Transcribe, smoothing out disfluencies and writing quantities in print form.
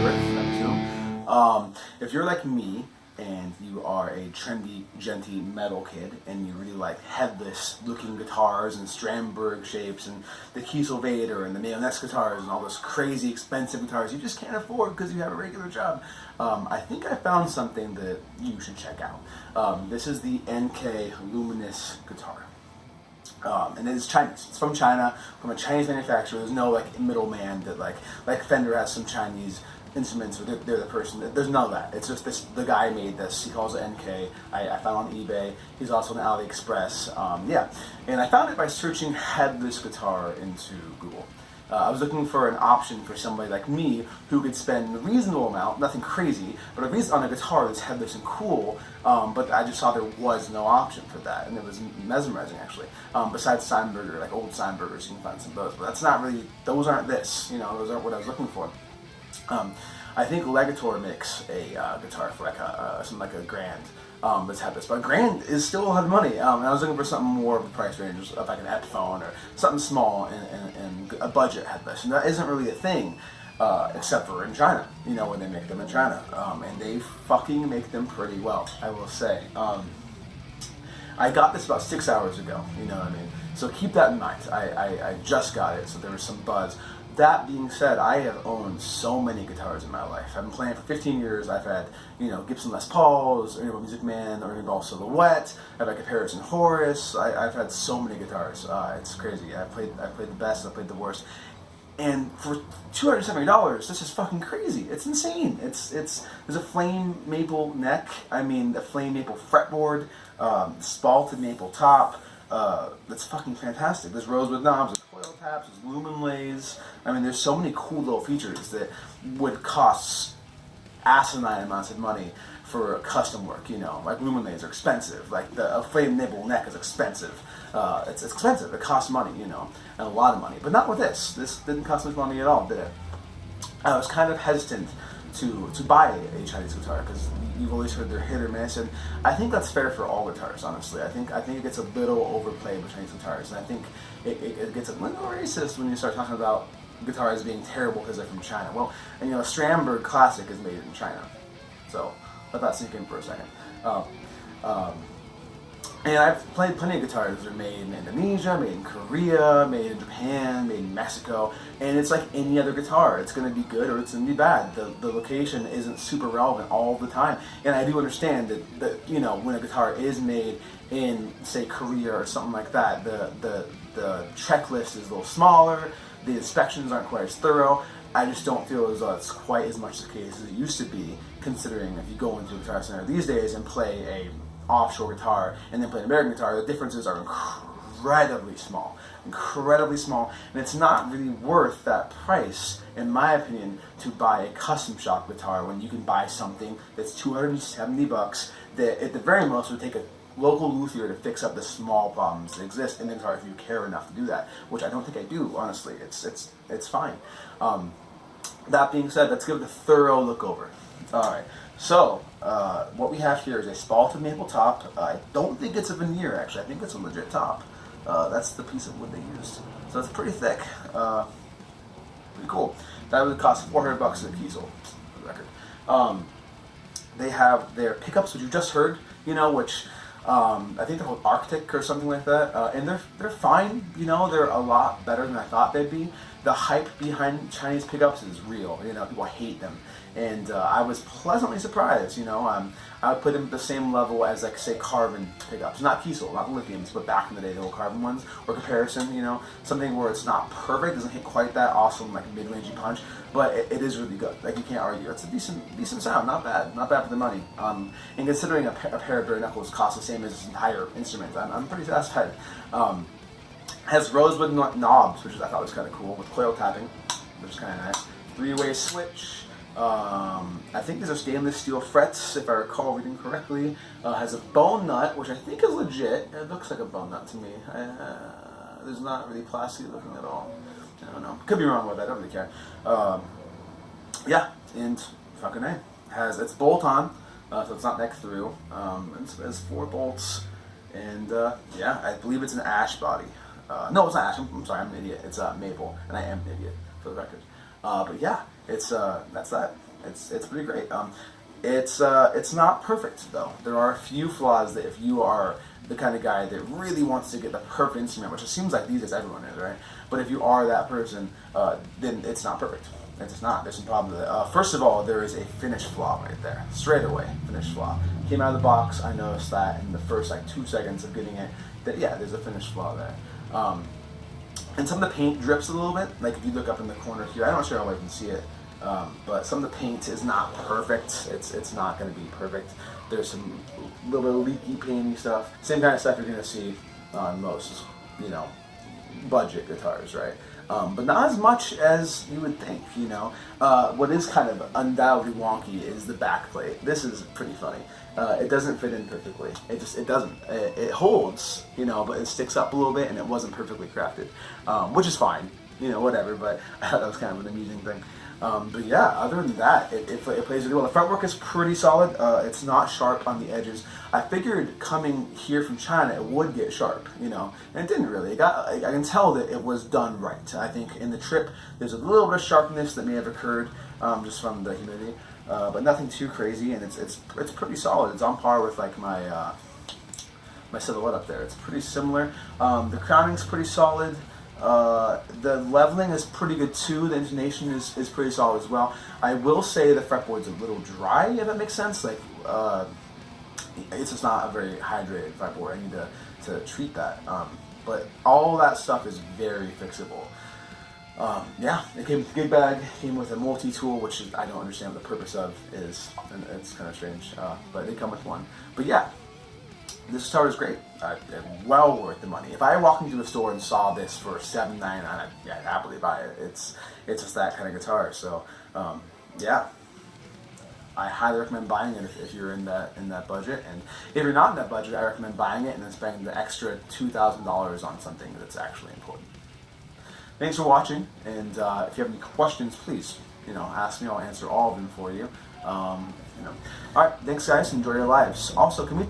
the riff, I presume. If you're like me and you are a trendy, genty metal kid and you really like headless looking guitars and Strandberg shapes and the Kiesel Vader and the Mayonnaise guitars and all those crazy expensive guitars you just can't afford because you have a regular job, I think I found something that you should check out. This is the NK Luminous guitar. And it is Chinese. It's from China, from a Chinese manufacturer. There's no like middleman that like Fender has some Chinese instruments where they're the person. There's none of that. It's just this. The guy made this. He calls it NK. I found on eBay. He's also on AliExpress. Yeah, and I found it by searching headless guitar into Google. I was looking for an option for somebody like me who could spend a reasonable amount, nothing crazy, but on a guitar that's headless and cool, but I just saw there was no option for that, and it was mesmerizing actually. Besides Steinberger, like old Steinbergers, you can find some of those, but that's not really, those aren't this, those aren't what I was looking for. I think Legator makes a guitar for like something like a Grand. That's headless, but Grand is still a lot of money, and I was looking for something more of the price range, of like an Epiphone or something small and a budget headless, and that isn't really a thing, except for in China, when they make them in China, and they fucking make them pretty well, I will say. I got this about 6 hours ago, you know what I mean, so keep that in mind. I just got it, so there was some buzz. That being said, I have owned so many guitars in my life. I've been playing for 15 years. I've had, Gibson Les Pauls, Music Man, Ernie Ball Silhouette. I've had Comparison Horace. I've had so many guitars. It's crazy. I've played the best. I've played the worst. And for $270, this is fucking crazy. It's insane. There's a flame maple neck. The flame maple fretboard, spalted maple top. That's fucking fantastic. There's rosewood knobs, there's coil taps, there's lumen lays. There's so many cool little features that would cost asinine amounts of money for custom work, like lumen lays are expensive, like a flame maple neck is expensive. It's expensive, it costs money, and a lot of money, but not with this. This didn't cost much money at all, did it? I was kind of hesitant to buy a Chinese guitar because you've always heard they're hit or miss, and I think that's fair for all guitars, honestly. I think it gets a little overplayed with Chinese guitars, and I think it gets a little racist when you start talking about guitars being terrible because they're from China. Well, and Strandberg Classic is made in China, so let that sink in for a second. And I've played plenty of guitars that are made in Indonesia, made in Korea, made in Japan, made in Mexico, and it's like any other guitar. It's going to be good or it's going to be bad. The location isn't super relevant all the time. And I do understand that when a guitar is made in, say, Korea or something like that, the checklist is a little smaller, the inspections aren't quite as thorough. I just don't feel as though it's quite as much the case as it used to be, considering if you go into a guitar center these days and play a offshore guitar and then play an American guitar, the differences are incredibly small, and it's not really worth that price, in my opinion, to buy a custom shop guitar when you can buy something that's $270 that at the very most would take a local luthier to fix up the small problems that exist in the guitar if you care enough to do that, which I don't think I do, honestly. It's fine. That being said, let's give it a thorough look over. Alright, so what we have here is a spalted maple top. I don't think it's a veneer, actually. I think it's a legit top. That's the piece of wood they used. So it's pretty thick. Pretty cool. That would cost $400 at Kiesel, for the record. They have their pickups, which you just heard, which I think they're called Arctic or something like that. And they're fine, they're a lot better than I thought they'd be. The hype behind Chinese pickups is real, people hate them. And I was pleasantly surprised, I would put them at the same level as, like, say, Carbon pickups. Not Kiesel, not the lithiums, but back in the day, the old Carbon ones. Or Comparison, something where it's not perfect, doesn't hit quite that awesome, like, mid-rangey punch, but it is really good. Like, you can't argue. It's a decent sound, not bad for the money. And considering a pair of bare knuckles costs the same as this entire instrument, I'm pretty satisfied. Has rosewood knobs, which I thought was kind of cool, with coil tapping, which is kind of nice. 3-way switch. I think these are stainless steel frets, if I recall reading correctly. Has a bone nut, which I think is legit. It looks like a bone nut to me. There's not really plastic looking at all. I don't know. Could be wrong with that. I don't really care. Yeah, and fucking A. It's bolt on, so it's not neck through. It's 4 bolts, and yeah, I believe it's an ash body. No, it's not ash. I'm sorry, I'm an idiot. It's maple, and I am an idiot, for the record. But yeah, it's that's that. It's pretty great. It's not perfect though. There are a few flaws that if you are the kind of guy that really wants to get the perfect instrument, which it seems like these days everyone is, right? But if you are that person, then it's not perfect. It's just not. There's some problem with it. First of all, there is a finish flaw right there. Straight away, finish flaw. Came out of the box, I noticed that in the first like 2 seconds of getting it, that yeah, there's a finish flaw there. And some of the paint drips a little bit. Like if you look up in the corner here, I'm not sure how I can see it, but some of the paint is not perfect. It's not going to be perfect. There's some little bit of leaky, painty stuff. Same kind of stuff you're going to see on most, you know, budget guitars, right? But not as much as you would think, you know. What is kind of undoubtedly wonky is the backplate. This is pretty funny. It doesn't fit in perfectly. It doesn't. It holds, you know, but it sticks up a little bit, and it wasn't perfectly crafted, which is fine, you know, whatever. But I thought that was kind of an amusing thing. But yeah, other than that, it plays really well. The fretwork is pretty solid. It's not sharp on the edges. I figured coming here from China, it would get sharp, you know, and it didn't really. I can tell that it was done right. I think in the trip, there's a little bit of sharpness that may have occurred just from the humidity, but nothing too crazy, and it's pretty solid. It's on par with like my my silhouette up there. It's pretty similar. The crowning's pretty solid. The leveling is pretty good too. The intonation is pretty solid as well. I will say the fretboard's a little dry, if that makes sense. Like, it's just not a very hydrated fretboard. I need to treat that. But all that stuff is very fixable. Yeah, it came with a gig bag, came with a multi-tool, which I don't understand what the purpose of is, and it's kind of strange, but they come with one. But yeah, this guitar is great. Well worth the money. If I walked into a store and saw this for $7.99, I'd happily buy it. It's just that kind of guitar. So yeah, I highly recommend buying it if you're in that budget. And if you're not in that budget, I recommend buying it and then spending the extra $2,000 on something that's actually important. Thanks for watching, and if you have any questions, please, you know, ask me. I'll answer all of them for you. You know. All right, thanks guys. Enjoy your lives. Also, can we